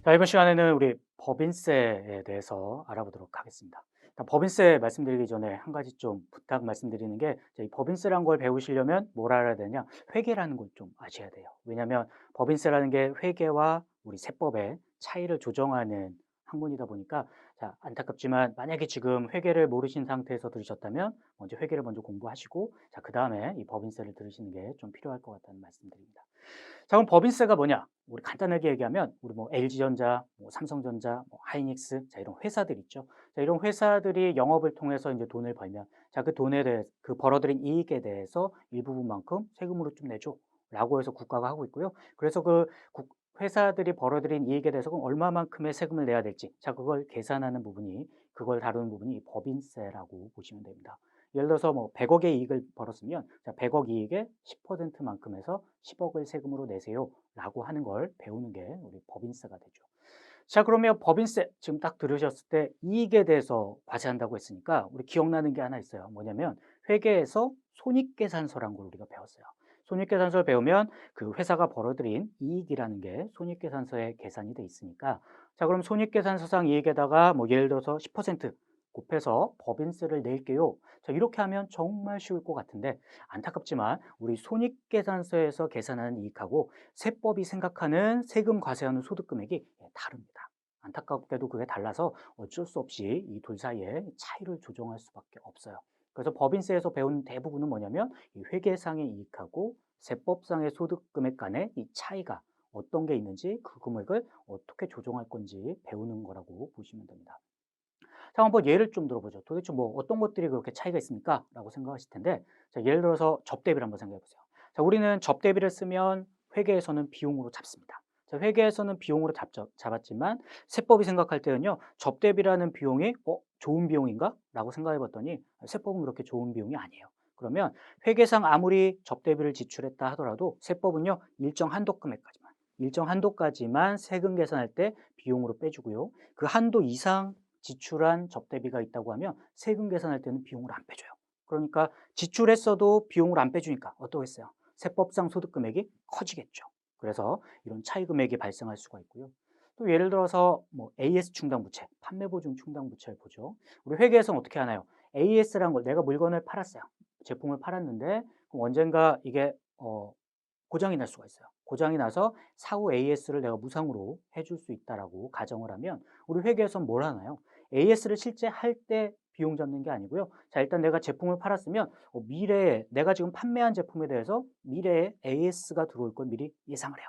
자, 이번 시간에는 우리 법인세에 대해서 알아보도록 하겠습니다. 일단 법인세 말씀드리기 전에 한 가지 좀 부탁 말씀드리는 게, 이 법인세라는 걸 배우시려면 뭘 알아야 되냐? 회계라는 걸 좀 아셔야 돼요. 왜냐하면 법인세라는 게 회계와 우리 세법의 차이를 조정하는 학문이다 보니까, 자, 안타깝지만 만약에 지금 회계를 모르신 상태에서 들으셨다면 먼저 회계를 먼저 공부하시고, 자, 그 다음에 이 법인세를 들으시는 게 좀 필요할 것 같다는 말씀드립니다. 자, 그럼 법인세가 뭐냐? 우리 간단하게 얘기하면 우리 뭐 LG전자, 뭐 삼성전자, 뭐 하이닉스, 자, 이런 회사들 있죠. 자, 이런 회사들이 영업을 통해서 이제 돈을 벌면, 자, 그 돈에 대해 그 벌어들인 이익에 대해서 일부분만큼 세금으로 좀 내줘라고 해서 국가가 하고 있고요. 그래서 회사들이 벌어들인 이익에 대해서 그럼 얼마만큼의 세금을 내야 될지, 자, 그걸 계산하는 부분이, 그걸 다루는 부분이 이 법인세라고 보시면 됩니다. 예를 들어서 뭐 100억의 이익을 벌었으면, 자, 100억 이익의 10%만큼 해서 10억을 세금으로 내세요라고 하는 걸 배우는 게 우리 법인세가 되죠. 자, 그러면 법인세 지금 딱 들으셨을 때 이익에 대해서 과세한다고 했으니까 우리 기억나는 게 하나 있어요. 뭐냐면 회계에서 손익계산서란 걸 우리가 배웠어요. 손익계산서를 배우면 그 회사가 벌어들인 이익이라는 게 손익계산서에 계산이 돼 있으니까, 자, 그럼 손익계산서상 이익에다가 뭐 예를 들어서 10% 곱해서 법인세를 낼게요. 자, 이렇게 하면 정말 쉬울 것 같은데, 안타깝지만 우리 손익계산서에서 계산하는 이익하고 세법이 생각하는 세금 과세하는 소득 금액이 다릅니다. 안타깝게도 그게 달라서 어쩔 수 없이 이 둘 사이에 차이를 조정할 수밖에 없어요. 그래서 법인세에서 배운 대부분은 뭐냐면 이 회계상의 이익하고 세법상의 소득 금액 간의 이 차이가 어떤 게 있는지, 그 금액을 어떻게 조정할 건지 배우는 거라고 보시면 됩니다. 자, 한번 예를 좀 들어보죠. 도대체 뭐 어떤 것들이 그렇게 차이가 있습니까? 라고 생각하실 텐데, 자, 예를 들어서 접대비를 한번 생각해 보세요. 자, 우리는 접대비를 쓰면 회계에서는 비용으로 잡습니다. 자, 회계에서는 비용으로 잡았지만 세법이 생각할 때는요, 접대비라는 비용이 좋은 비용인가? 라고 생각해 봤더니 세법은 그렇게 좋은 비용이 아니에요. 그러면 회계상 아무리 접대비를 지출했다 하더라도 세법은요, 일정 한도까지만 세금 계산할 때 비용으로 빼주고요. 그 한도 이상 지출한 접대비가 있다고 하면 세금 계산할 때는 비용을 안 빼줘요. 그러니까 지출했어도 비용을 안 빼주니까 어떠겠어요? 세법상 소득 금액이 커지겠죠. 그래서 이런 차이 금액이 발생할 수가 있고요. 또 예를 들어서 뭐 AS 충당부채, 판매보증 충당부채를 보죠. 우리 회계에서는 어떻게 하나요? AS라는 걸, 내가 물건을 팔았어요. 제품을 팔았는데 그럼 언젠가 이게 고장이 날 수가 있어요. 고장이 나서 사후 AS를 내가 무상으로 해줄 수 있다라고 가정을 하면 우리 회계에서는 뭘 하나요? AS를 실제 할 때 비용 잡는 게 아니고요. 자, 일단 내가 제품을 팔았으면 미래에 내가 지금 판매한 제품에 대해서 미래에 AS가 들어올 걸 미리 예상을 해요.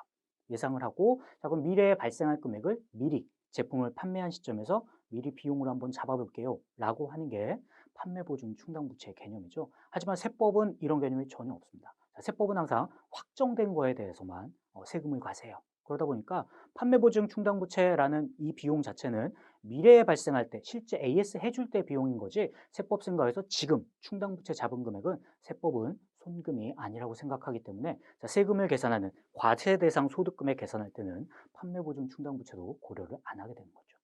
예상을 하고, 자, 그럼 미래에 발생할 금액을 미리 제품을 판매한 시점에서 미리 비용을 한번 잡아볼게요 라고 하는 게 판매보증 충당부채의 개념이죠. 하지만 세법은 이런 개념이 전혀 없습니다. 세법은 항상 확정된 거에 대해서만 세금을 과세해요. 그러다 보니까 판매보증 충당부채라는 이 비용 자체는 미래에 발생할 때 실제 AS 해줄 때 비용인 거지, 세법 생각에서 지금 충당부채 잡은 금액은 세법은 손금이 아니라고 생각하기 때문에, 자, 세금을 계산하는 과세 대상 소득금액 계산할 때는 판매보증 충당부채도 고려를 안 하게 되는 거죠.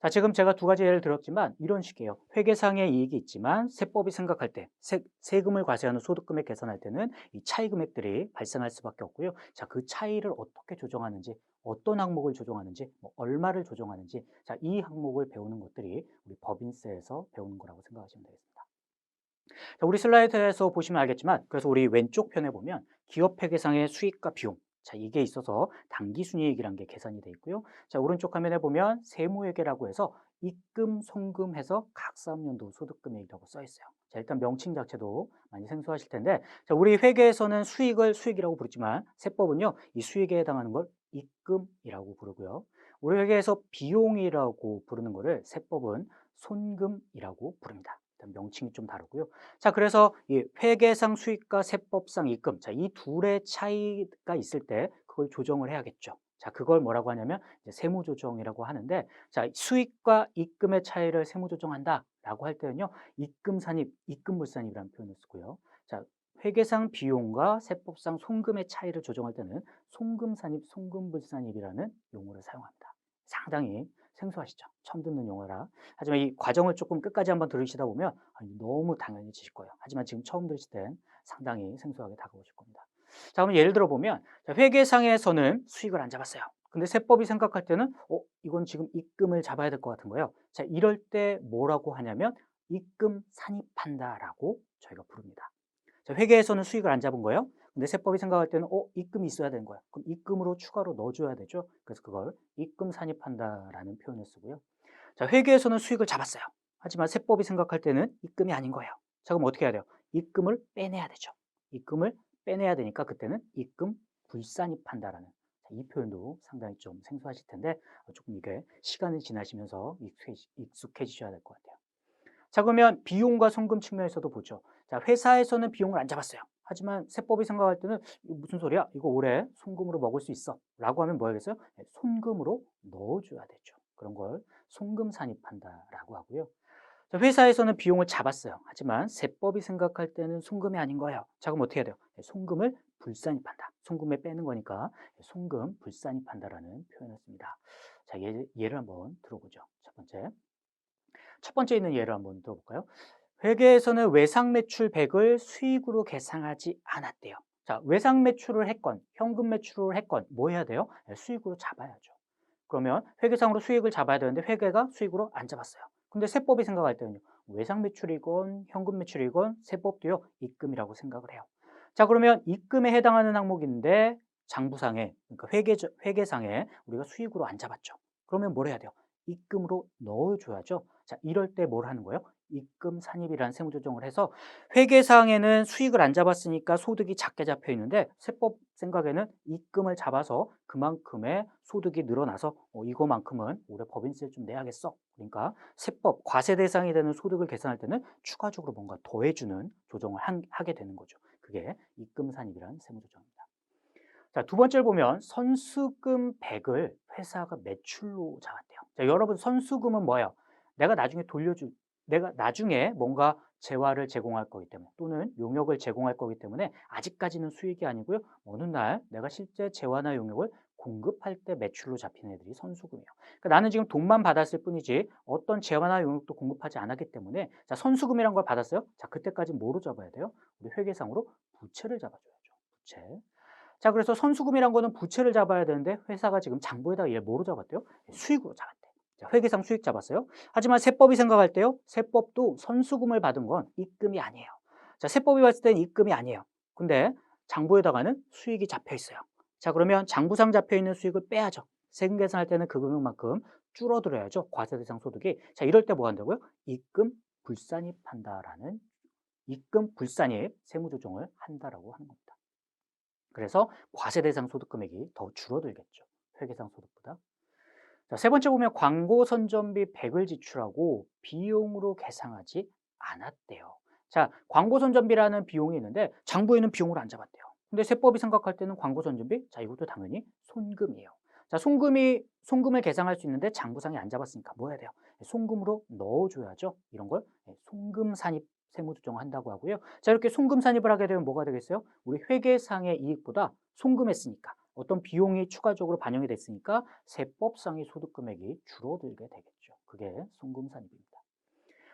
자, 지금 제가 두 가지 예를 들었지만 이런 식이에요. 회계상의 이익이 있지만 세법이 생각할 때 세금을 과세하는 소득금액 계산할 때는 이 차이 금액들이 발생할 수밖에 없고요. 자, 그 차이를 어떻게 조정하는지, 어떤 항목을 조정하는지, 뭐 얼마를 조정하는지, 자, 이 항목을 배우는 것들이 우리 법인세에서 배우는 거라고 생각하시면 되겠습니다. 자, 우리 슬라이드에서 보시면 알겠지만, 그래서 우리 왼쪽 편에 보면 기업 회계상의 수익과 비용, 자, 이게 있어서 당기순이익이라는 게 계산이 돼 있고요. 자, 오른쪽 화면에 보면 세무회계라고 해서 입금, 송금해서 각 사업연도 소득금액이라고 써 있어요. 자, 일단 명칭 자체도 많이 생소하실 텐데, 자, 우리 회계에서는 수익을 수익이라고 부르지만 세법은요, 이 수익에 해당하는 걸 입금이라고 부르고요. 우리 회계에서 비용이라고 부르는 거를 세법은 손금이라고 부릅니다. 일단 명칭이 좀 다르고요. 자, 그래서 이 회계상 수익과 세법상 입금, 자, 이 둘의 차이가 있을 때 그걸 조정을 해야겠죠. 자, 그걸 뭐라고 하냐면 이제 세무조정이라고 하는데, 자, 수익과 입금의 차이를 세무조정한다라고 할 때는요, 입금산입, 입금불산입이라는 표현을 쓰고요. 자, 회계상 비용과 세법상 송금의 차이를 조정할 때는 송금산입, 송금불산입이라는 용어를 사용합니다. 상당히 생소하시죠? 처음 듣는 용어라. 하지만 이 과정을 조금 끝까지 한번 들으시다 보면 너무 당연해지실 거예요. 하지만 지금 처음 들으실 땐 상당히 생소하게 다가오실 겁니다. 자, 그럼 예를 들어 보면, 자, 회계상에서는 수익을 안 잡았어요. 근데 세법이 생각할 때는 이건 지금 입금을 잡아야 될 것 같은 거예요. 자, 이럴 때 뭐라고 하냐면 입금 산입한다라고 저희가 부릅니다. 자, 회계에서는 수익을 안 잡은 거예요. 근데 세법이 생각할 때는 입금이 있어야 되는 거예요. 그럼 입금으로 추가로 넣어줘야 되죠. 그래서 그걸 입금 산입한다라는 표현을 쓰고요. 자, 회계에서는 수익을 잡았어요. 하지만 세법이 생각할 때는 입금이 아닌 거예요. 자, 그럼 어떻게 해야 돼요? 입금을 빼내야 되죠. 입금을 빼내야 되니까 그때는 입금 불산입한다라는, 이 표현도 상당히 좀 생소하실 텐데 조금 이게 시간이 지나시면서 익숙해지셔야 될 것 같아요. 자, 그러면 비용과 송금 측면에서도 보죠. 자, 회사에서는 비용을 안 잡았어요. 하지만 세법이 생각할 때는 이거 무슨 소리야? 이거 올해 송금으로 먹을 수 있어. 라고 하면 뭐 하겠어요? 네, 송금으로 넣어줘야 되죠. 그런 걸 송금 산입한다라고 하고요. 자, 회사에서는 비용을 잡았어요. 하지만 세법이 생각할 때는 송금이 아닌 거예요. 자, 그럼 어떻게 해야 돼요? 네, 송금을 불산입한다. 송금에 빼는 거니까 송금 불산입한다라는 표현을 씁니다. 자, 예를 한번 들어보죠. 첫 번째 있는 예를 한번 들어볼까요? 회계에서는 외상 매출 100을 수익으로 계상하지 않았대요. 자, 외상 매출을 했건 현금 매출을 했건 뭐 해야 돼요? 네, 수익으로 잡아야죠. 그러면 회계상으로 수익을 잡아야 되는데 회계가 수익으로 안 잡았어요. 근데 세법이 생각할 때는요. 외상 매출이건 현금 매출이건 세법도요. 입금이라고 생각을 해요. 자, 그러면 입금에 해당하는 항목인데 장부상에, 그러니까 회계상에 우리가 수익으로 안 잡았죠. 그러면 뭘 해야 돼요? 입금으로 넣어줘야죠. 자, 이럴 때 뭘 하는 거예요? 입금 산입이라는 세무조정을 해서 회계상에는 수익을 안 잡았으니까 소득이 작게 잡혀 있는데 세법 생각에는 입금을 잡아서 그만큼의 소득이 늘어나서 이거만큼은 올해 법인세 좀 내야겠어. 그러니까 세법 과세 대상이 되는 소득을 계산할 때는 추가적으로 뭔가 더해주는 조정을 하게 되는 거죠. 그게 입금 산입이라는 세무조정입니다. 자, 두 번째를 보면 선수금 100을 회사가 매출로 잡았대요. 자, 여러분 선수금은 뭐예요? 내가 나중에 내가 나중에 뭔가 재화를 제공할 거기 때문에 또는 용역을 제공할 거기 때문에 아직까지는 수익이 아니고요. 어느 날 내가 실제 재화나 용역을 공급할 때 매출로 잡히는 애들이 선수금이에요. 그러니까 나는 지금 돈만 받았을 뿐이지 어떤 재화나 용역도 공급하지 않았기 때문에 자, 선수금이란 걸 받았어요. 자, 그때까지 뭐로 잡아야 돼요? 우리 회계상으로 부채를 잡아줘야죠. 부채. 자, 그래서 선수금이란 거는 부채를 잡아야 되는데 회사가 지금 장부에다가 얘를 뭐로 잡았대요? 수익으로 잡았대. 자, 회계상 수익 잡았어요. 하지만 세법이 생각할 때요. 세법도 선수금을 받은 건 입금이 아니에요. 자, 세법이 봤을 때는 입금이 아니에요. 근데 장부에다가는 수익이 잡혀 있어요. 자, 그러면 장부상 잡혀 있는 수익을 빼야죠. 세금 계산할 때는 그 금액만큼 줄어들어야죠. 과세 대상 소득이. 자, 이럴 때 뭐 한다고요? 입금 불산입한다라는, 입금 불산입 세무조정을 한다라고 하는 겁니다. 그래서 과세 대상 소득 금액이 더 줄어들겠죠. 회계상 소득보다. 자, 세 번째 보면 광고 선전비 100을 지출하고 비용으로 계상하지 않았대요. 자, 광고 선전비라는 비용이 있는데 장부에는 비용을 안 잡았대요. 근데 세법이 생각할 때는 광고 선전비, 자, 이것도 당연히 손금이에요. 자, 송금을 계상할 수 있는데 장부상에 안 잡았으니까 뭐 해야 돼요? 송금으로 넣어줘야죠. 이런 걸 송금 산입 세무조정을 한다고 하고요. 자, 이렇게 송금 산입을 하게 되면 뭐가 되겠어요? 우리 회계상의 이익보다 송금했으니까 어떤 비용이 추가적으로 반영이 됐으니까 세법상의 소득 금액이 줄어들게 되겠죠. 그게 송금 산입입니다.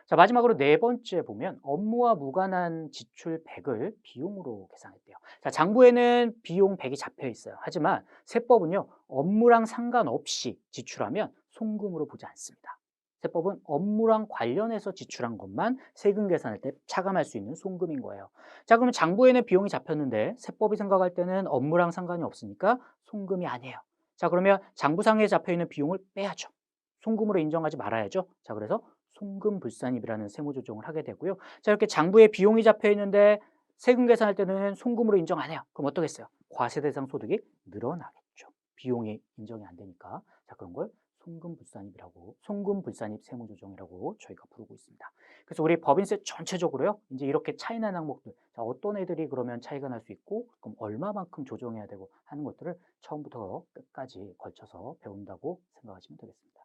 자, 마지막으로 네 번째 보면 업무와 무관한 지출 100을 비용으로 계산했대요. 자, 장부에는 비용 100이 잡혀 있어요. 하지만 세법은요, 업무랑 상관없이 지출하면 송금으로 보지 않습니다. 세법은 업무랑 관련해서 지출한 것만 세금 계산할 때 차감할 수 있는 송금인 거예요. 자, 그러면 장부에는 비용이 잡혔는데 세법이 생각할 때는 업무랑 상관이 없으니까 송금이 아니에요. 자, 그러면 장부상에 잡혀 있는 비용을 빼야죠. 송금으로 인정하지 말아야죠. 자, 그래서 송금 불산입이라는 세무 조정을 하게 되고요. 자, 이렇게 장부에 비용이 잡혀 있는데 세금 계산할 때는 송금으로 인정 안 해요. 그럼 어떻겠어요? 과세 대상 소득이 늘어나겠죠. 비용이 인정이 안 되니까. 자, 그런 걸 송금 불산입 세무 조정이라고 저희가 부르고 있습니다. 그래서 우리 법인세 전체적으로요. 이제 이렇게 차이 나는 항목들. 자, 어떤 애들이 그러면 차이가 날 수 있고 그럼 얼마만큼 조정해야 되고 하는 것들을 처음부터 끝까지 걸쳐서 배운다고 생각하시면 되겠습니다.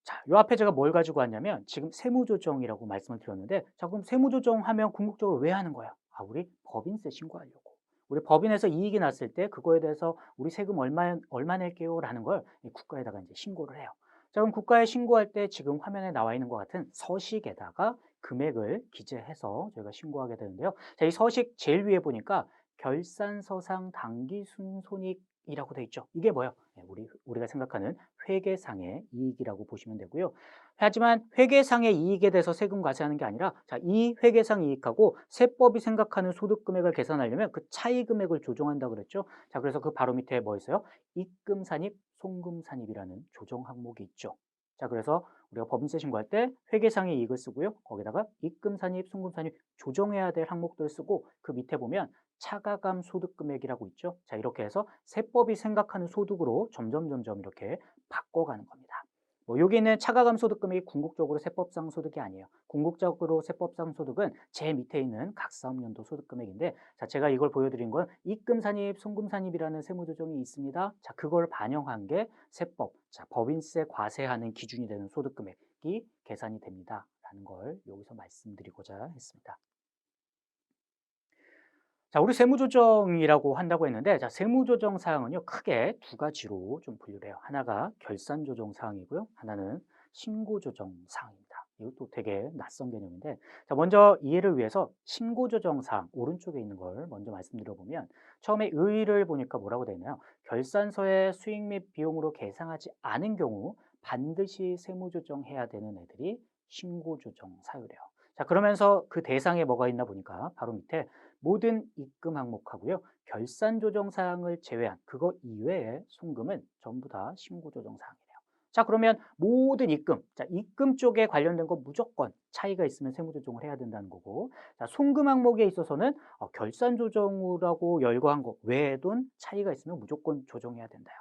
자, 요 앞에 제가 뭘 가지고 왔냐면 지금 세무조정이라고 말씀을 드렸는데 자, 그럼 세무조정하면 궁극적으로 왜 하는 거예요? 아, 우리 법인세 신고하려고. 우리 법인에서 이익이 났을 때 그거에 대해서 우리 세금 얼마 낼게요 라는 걸 국가에다가 이제 신고를 해요. 자, 그럼 국가에 신고할 때 지금 화면에 나와 있는 것 같은 서식에다가 금액을 기재해서 저희가 신고하게 되는데요. 자, 이 서식 제일 위에 보니까 결산서상 당기순손익 이익이라고 돼 있죠. 이게 뭐예요? 네, 우리가 생각하는 회계상의 이익이라고 보시면 되고요. 하지만 회계상의 이익에 대해서 세금 과세하는 게 아니라 자, 이 회계상 이익하고 세법이 생각하는 소득 금액을 계산하려면 그 차이 금액을 조정한다 그랬죠. 자, 그래서 그 바로 밑에 뭐 있어요? 입금 산입, 송금 산입이라는 조정 항목이 있죠. 자, 그래서 우리가 법인세 신고할 때 회계상의 이익을 쓰고요. 거기다가 입금 산입, 송금 산입 조정해야 될 항목들을 쓰고 그 밑에 보면 차가감 소득 금액이라고 있죠. 자, 이렇게 해서 세법이 생각하는 소득으로 점점 이렇게 바꿔가는 겁니다. 뭐 여기는 차가감 소득 금액이 궁극적으로 세법상 소득이 아니에요. 궁극적으로 세법상 소득은 제 밑에 있는 각 사업연도 소득 금액인데, 자, 제가 이걸 보여드린 건 입금 산입, 송금 산입이라는 세무 조정이 있습니다. 자, 그걸 반영한 게 세법, 자, 법인세 과세하는 기준이 되는 소득 금액이 계산이 됩니다라는 걸 여기서 말씀드리고자 했습니다. 자, 우리 세무조정이라고 한다고 했는데, 자, 세무조정 사항은요, 크게 두 가지로 좀 분류돼요. 하나가 결산조정 사항이고요. 하나는 신고조정 사항입니다. 이것도 되게 낯선 개념인데, 자, 먼저 이해를 위해서 신고조정 사항, 오른쪽에 있는 걸 먼저 말씀드려보면, 처음에 의의를 보니까 뭐라고 되어 있나요? 결산서에 수익 및 비용으로 계상하지 않은 경우 반드시 세무조정해야 되는 애들이 신고조정 사유래요. 자, 그러면서 그 대상에 뭐가 있나 보니까 바로 밑에 모든 입금 항목하고요. 결산 조정 사항을 제외한 그거 이외의 송금은 전부 다 신고 조정 사항이래요. 자, 그러면 모든 입금, 자, 입금 쪽에 관련된 건 무조건 차이가 있으면 세무 조정을 해야 된다는 거고, 자, 송금 항목에 있어서는 결산 조정이라고 열거한 거 외에도 차이가 있으면 무조건 조정해야 된다요.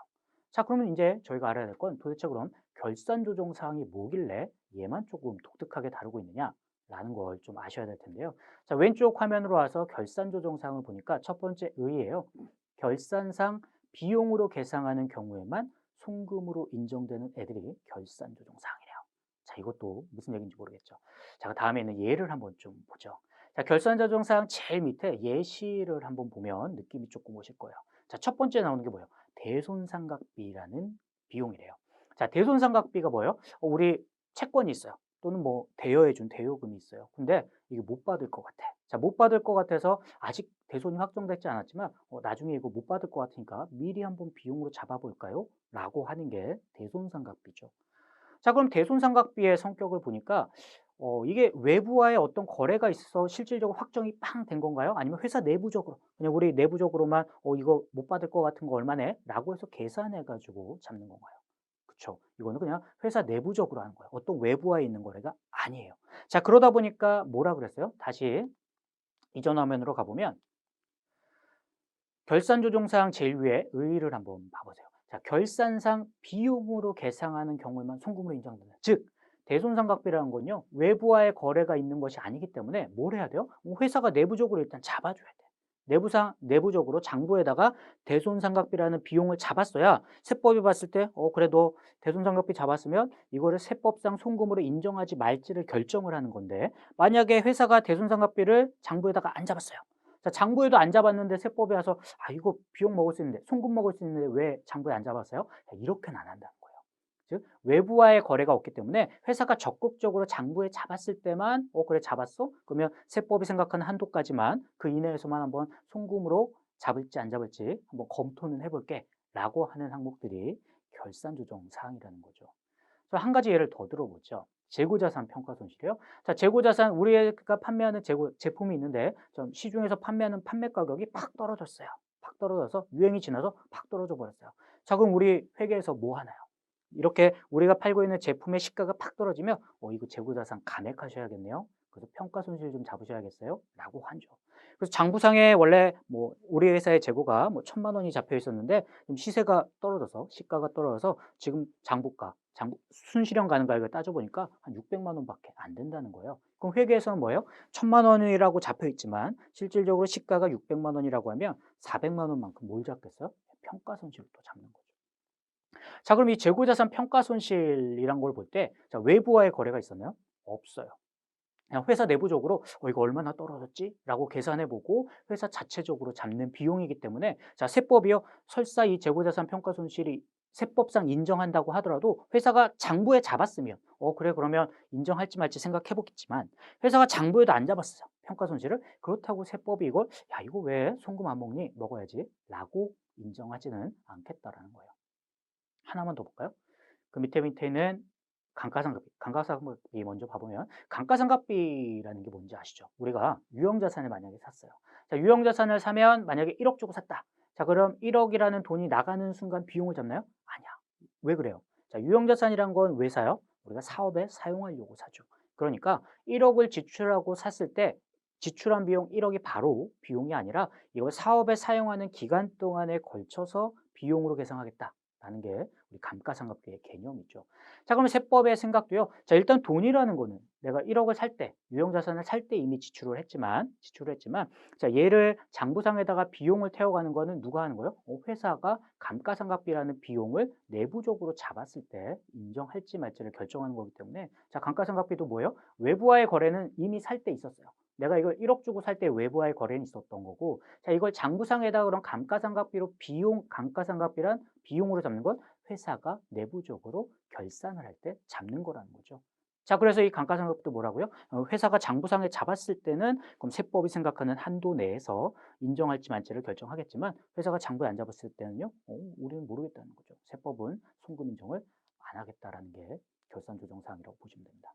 자, 그러면 이제 저희가 알아야 될 건 도대체 그럼 결산 조정 사항이 뭐길래 얘만 조금 독특하게 다루고 있느냐라는 걸 좀 아셔야 될 텐데요. 자, 왼쪽 화면으로 와서 결산 조정 사항을 보니까 첫 번째 의의예요. 결산상 비용으로 계상하는 경우에만 송금으로 인정되는 애들이 결산 조정 사항이래요. 자, 이것도 무슨 얘기인지 모르겠죠. 자, 다음에 있는 예를 한번 좀 보죠. 자, 결산 조정 사항 제일 밑에 예시를 한번 보면 느낌이 조금 오실 거예요. 자, 첫 번째 나오는 게 뭐예요? 대손상각비라는 비용이래요. 자, 대손상각비가 뭐예요? 우리 채권이 있어요. 또는 뭐 대여해준 대여금이 있어요. 근데 이게 못 받을 것 같아. 자, 못 받을 것 같아서 아직 대손이 확정되지 않았지만 나중에 이거 못 받을 것 같으니까 미리 한번 비용으로 잡아볼까요? 라고 하는 게 대손상각비죠. 자, 그럼 대손상각비의 성격을 보니까 이게 외부와의 어떤 거래가 있어서 실질적으로 확정이 팡 된 건가요? 아니면 회사 내부적으로 그냥 우리 내부적으로만 이거 못 받을 것 같은 거 얼마네? 라고 해서 계산해 가지고 잡는 건가요? 그쵸. 이거는 그냥 회사 내부적으로 하는 거예요. 어떤 외부와에 있는 거래가 아니에요. 자, 그러다 보니까 뭐라 그랬어요? 다시 이전 화면으로 가보면 결산조정사항 제일 위에 의의를 한번 봐보세요. 자, 결산상 비용으로 계상하는 경우에만 송금으로 인정된다. 즉, 대손상각비라는 건요, 외부와의 거래가 있는 것이 아니기 때문에 뭘 해야 돼요? 회사가 내부적으로 일단 잡아줘야 돼. 내부적으로 장부에다가 대손상각비라는 비용을 잡았어야 세법이 봤을 때, 그래, 도 대손상각비 잡았으면 이거를 세법상 송금으로 인정하지 말지를 결정을 하는 건데, 만약에 회사가 대손상각비를 장부에다가 안 잡았어요. 자, 장부에도 안 잡았는데 세법에 와서 이거 비용 먹을 수 있는데 송금 먹을 수 있는데 왜 장부에 안 잡았어요? 이렇게는 안 한다는 거예요. 즉 외부와의 거래가 없기 때문에 회사가 적극적으로 장부에 잡았을 때만 그래 잡았어? 그러면 세법이 생각하는 한도까지만 그 이내에서만 한번 송금으로 잡을지 안 잡을지 한번 검토는 해볼게 라고 하는 항목들이 결산조정 사항이라는 거죠. 한 가지 예를 더 들어보죠. 재고자산 평가 손실이요. 자, 재고자산 우리가 판매하는 제품이 있는데 좀 시중에서 판매하는 판매 가격이 팍 떨어졌어요. 팍 떨어져서 유행이 지나서 팍 떨어져 버렸어요. 자, 그럼 우리 회계에서 뭐 하나요? 이렇게 우리가 팔고 있는 제품의 시가가 팍 떨어지면 이거 재고자산 감액하셔야겠네요. 그래서 평가 손실 좀 잡으셔야겠어요. 라고 하죠. 그래서 장부상에 원래 뭐 우리 회사의 재고가 뭐 1,000만 원이 잡혀 있었는데 좀 시세가 떨어져서 시가가 떨어져서 지금 순실현 가능 가격을 따져보니까 한 600만 원밖에 안 된다는 거예요. 그럼 회계에서는 뭐예요? 1,000만 원이라고 잡혀 있지만 실질적으로 시가가 600만 원이라고 하면 400만 원만큼 뭘 잡겠어요? 평가 손실을 또 잡는 거죠. 자, 그럼 이 재고자산 평가 손실이란 걸 볼 때 외부와의 거래가 있었나요? 없어요. 그냥 회사 내부적으로 이거 얼마나 떨어졌지? 라고 계산해 보고 회사 자체적으로 잡는 비용이기 때문에 자, 세법이요. 설사 이 재고자산 평가 손실이 세법상 인정한다고 하더라도 회사가 장부에 잡았으면 그래 그러면 인정할지 말지 생각해 보겠지만 회사가 장부에도 안 잡았어요. 평가 손실을. 그렇다고 세법이 이걸 "야 이거 왜 송금 안 먹니? 먹어야지." 라고 인정하지는 않겠다라는 거예요. 하나만 더 볼까요? 그 밑에 있는 감가상각비. 감가상각비 먼저 봐 보면 감가상각비라는 게 뭔지 아시죠? 우리가 유형자산을 만약에 샀어요. 자, 유형자산을 사면 만약에 1억 주고 샀다. 자, 그럼 1억 이라는 돈이 나가는 순간 비용을 잡나요? 아니야. 왜 그래요? 자, 유형자산이란 건 왜 사요? 우리가 사업에 사용하려고 사죠. 그러니까 1억을 지출하고 샀을 때 지출한 비용 1억이 바로 비용이 아니라 이걸 사업에 사용하는 기간 동안에 걸쳐서 비용으로 계상하겠다라는 게 우리 감가상각비의 개념이죠. 자, 그러면 세법의 생각도요. 자, 일단 돈이라는 거는 내가 1억을 살 때, 유형자산을 살 때 이미 지출을 했지만, 자, 얘를 장부상에다가 비용을 태워가는 거는 누가 하는 거예요? 회사가 감가상각비라는 비용을 내부적으로 잡았을 때 인정할지 말지를 결정하는 거기 때문에, 자, 감가상각비도 뭐예요? 외부와의 거래는 이미 살 때 있었어요. 내가 이걸 1억 주고 살 때 외부와의 거래는 있었던 거고, 자, 이걸 장부상에다가 그럼 감가상각비로 감가상각비란 비용으로 잡는 건 회사가 내부적으로 결산을 할 때 잡는 거라는 거죠. 자, 그래서 이 감가상각비도 뭐라고요? 회사가 장부상에 잡았을 때는 그럼 세법이 생각하는 한도 내에서 인정할지 말지를 결정하겠지만, 회사가 장부에 안 잡았을 때는요, 우리는 모르겠다는 거죠. 세법은 송금 인정을 안 하겠다라는 게 결산조정사항이라고 보시면 됩니다.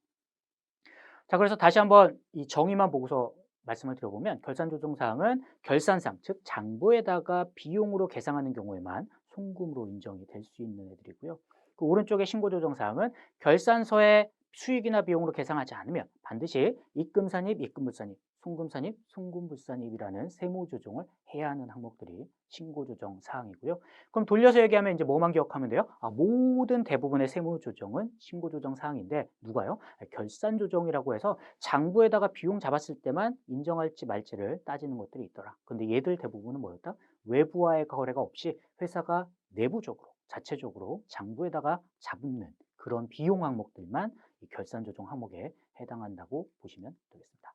자, 그래서 다시 한번 이 정의만 보고서 말씀을 드려보면, 결산조정사항은 결산상, 즉 장부에다가 비용으로 계상하는 경우에만 송금으로 인정이 될 수 있는 애들이고요. 그 오른쪽에 신고조정사항은 결산서에 수익이나 비용으로 계상하지 않으면 반드시 입금산입, 입금불산입, 송금산입, 송금불산입이라는 세무조정을 해야 하는 항목들이 신고조정 사항이고요. 그럼 돌려서 얘기하면 이제 뭐만 기억하면 돼요? 모든 대부분의 세무조정은 신고조정 사항인데 누가요? 결산조정이라고 해서 장부에다가 비용 잡았을 때만 인정할지 말지를 따지는 것들이 있더라. 근데 얘들 대부분은 뭐였다? 외부와의 거래가 없이 회사가 내부적으로, 자체적으로 장부에다가 잡는 그런 비용 항목들만 이 결산조정 항목에 해당한다고 보시면 되겠습니다.